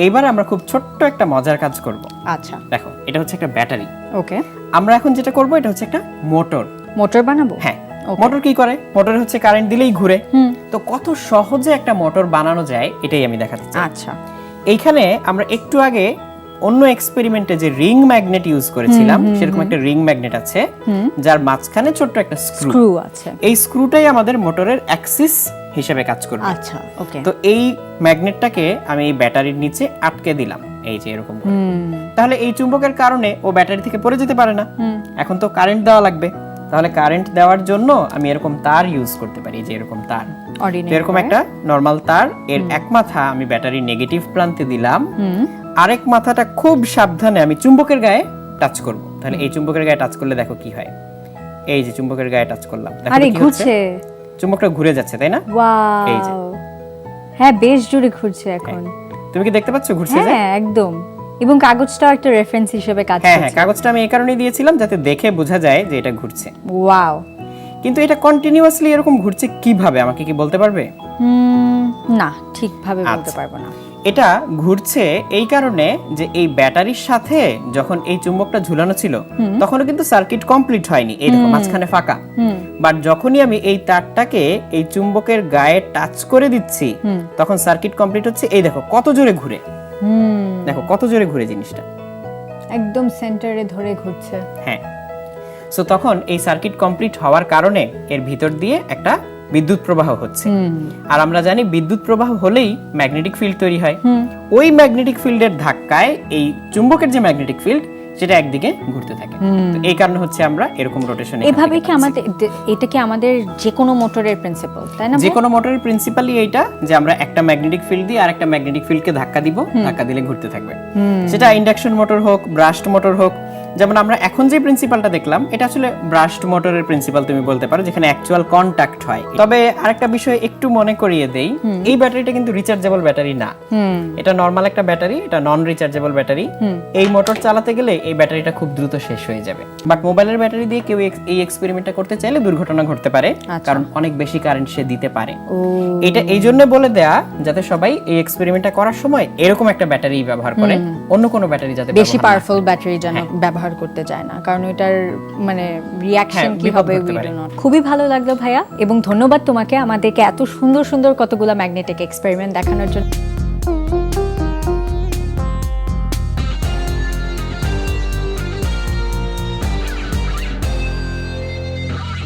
এইবার আমরা খুব ছোট্ট একটা মজার কাজ করব। আচ্ছা, দেখো, এটা হচ্ছে একটা ব্যাটারি। ওকে। আমরা এখন যেটা করব এটা হচ্ছে একটা মোটর। মোটর বানাবো? হ্যাঁ। মোটর কি করে? মোটর হচ্ছে কারেন্ট দিলেই ঘুরে। তো কত সহজে একটা মোটর বানানো যায় এটাই আমি দেখাতে চাই। আচ্ছা, এইখানে আমরা একটু আগে অন্য এক্সপেরিমেন্টে যে রিং ম্যাগনেট ইউজ করেছিলাম সেরকম একটা রিং ম্যাগনেট আছে যার মাঝখানে ছোট্ট একটা স্ক্রু আছে। এই স্ক্রুটাই আমাদের মোটরের অ্যাক্সিস হিসেবে কাজ করবে। আচ্ছা, ওকে। তো এই ম্যাগনেটটাকে আমি এই ব্যাটারির নিচে আটকে দিলাম, এই যে এরকম করে। তাহলে এই চুম্বকের কারণে ও ব্যাটারি থেকে পড়ে যেতে পারে না। এখন তো কারেন্ট দেওয়া লাগবে, তাহলে কারেন্ট দেওয়ার জন্য আমি এরকম তার ইউজ করতে পারি, যে এরকম তার। তো এরকম একটা নরমাল তার, এর এক মাথা আমি ব্যাটারির নেগেটিভ প্রান্তে দিলাম, আরেক মাথাটা খুব সাবধানে আমি চুম্বকের গায়ে টাচ করব। তাহলে এই চুম্বকের গায়ে টাচ করলে দেখো কি হয়। এই যে চুম্বকের গায়ে টাচ করলাম, দেখো আরে কি হচ্ছে, ঘুরছে। চুম্বকটা ঘুরে যাচ্ছে, তাই না? এই যে। ওয়াও, হ্যাঁ, বেশ জোরে ঘুরছে এখন। তুমি কি দেখতে পাচ্ছ ঘুরছে যে? হ্যাঁ, একদম। এবং কাগজটা একটা রেফারেন্স হিসেবে কাজ হ্যাঁ করছে। হ্যাঁ, কাগজটা আমি এই কারণেই দিয়েছিলাম যাতে দেখে বোঝা যায় যে এটা ঘুরছে। ওয়াও। কিন্তু এটা কন্টিনিউয়াসলি এরকম ঘুরছে কিভাবে, আমাকে কি বলতে পারবে? না, ঠিকভাবে বলতে আচ্ছা। পারবো না। এটা ঘুরছে এই কারণে যে এই ব্যাটারির সাথে যখন এই চুম্বকটা ঝুলানো ছিল তখনও কিন্তু সার্কিট কমপ্লিট হয়নি, এই দেখো মাঝখানে ফাঁকা। বাট যখনই আমি এই তারটাকে এই চুম্বকের গায়ে টাচ করে দিচ্ছি তখন সার্কিট কমপ্লিট হচ্ছে। এই দেখো কত জোরে ঘুরে, দেখো কত জোরে ঘুরে জিনিসটা, একদম সেন্টারে ধরে ঘুরছে। হ্যাঁ। সো তখন এই সার্কিট কমপ্লিট হওয়ার কারণে এর ভিতর দিয়ে একটা বিদ্যুৎ প্রবাহ হচ্ছে। আর আমরা জানি বিদ্যুৎ প্রবাহ হলেই ম্যাগনেটিক ফিল্ড তৈরি হয়। ওই ম্যাগনেটিক ফিল্ডের ধাক্কায় এই চুম্বকের যে ম্যাগনেটিক ফিল্ড সেটা একদিকে ঘুরতে থাকে। তো এই কারণে হচ্ছে আমরা এরকম রোটেশন। এভাবে কি আমাদের, এটা কি আমাদের যে কোনো মোটরের প্রিন্সিপাল, তাই না? যে কোনো মোটরের প্রিন্সিপালই এইটা, যে আমরা একটা ম্যাগনেটিক ফিল্ড দিয়ে আর একটা ম্যাগনেটিক ফিল্ডকে ধাক্কা দিব, ধাক্কা দিলে ঘুরতে থাকবে। সেটা ইন্ডাকশন মোটর হোক, ব্রাশড মোটর হোক। যেমন আমরা এখন যে প্রিন্সিপালটা দেখলাম এটা আসলে ব্রাশড মোটরের প্রিন্সিপাল তুমি বলতে পারো, যেখানে অ্যাকচুয়াল কন্টাক্ট হয়। তবে আরেকটা বিষয় একটু মনে করিয়ে দেই, এই ব্যাটারিটা কিন্তু রিচার্জেবল ব্যাটারি না। এটা নরমাল একটা ব্যাটারি, এটা নন রিচার্জেবল ব্যাটারি। এই মোটর চালাতে গেলে এই ব্যাটারিটা খুব দ্রুত শেষ হয়ে যাবে। বাট মোবাইলের ব্যাটারি দিয়ে কেউ এই এক্সপেরিমেন্টটা করতে চাইলে দুর্ঘটনা ঘটতে পারে, কারণ অনেক বেশি কারেন্ট সে দিতে পারে। এটা এই জন্য বলে দেয়া যাতে সবাই এই এক্সপেরিমেন্টটা করার সময় এরকম একটা ব্যাটারি ব্যবহার করে, অন্য কোনো ব্যাটারি যাতে বেশি পাওয়ারফুল ব্যাটারি যেন ব্যবহার করতে যায় না, কারণ এটার মানে রিঅ্যাকশন কি হবে উই ডু নট। খুবই ভালো লাগলো ভাইয়া, এবং ধন্যবাদ তোমাকে আমাদেরকে এত সুন্দর সুন্দর কতগুলো ম্যাগনেটিক এক্সপেরিমেন্ট দেখানোর জন্য।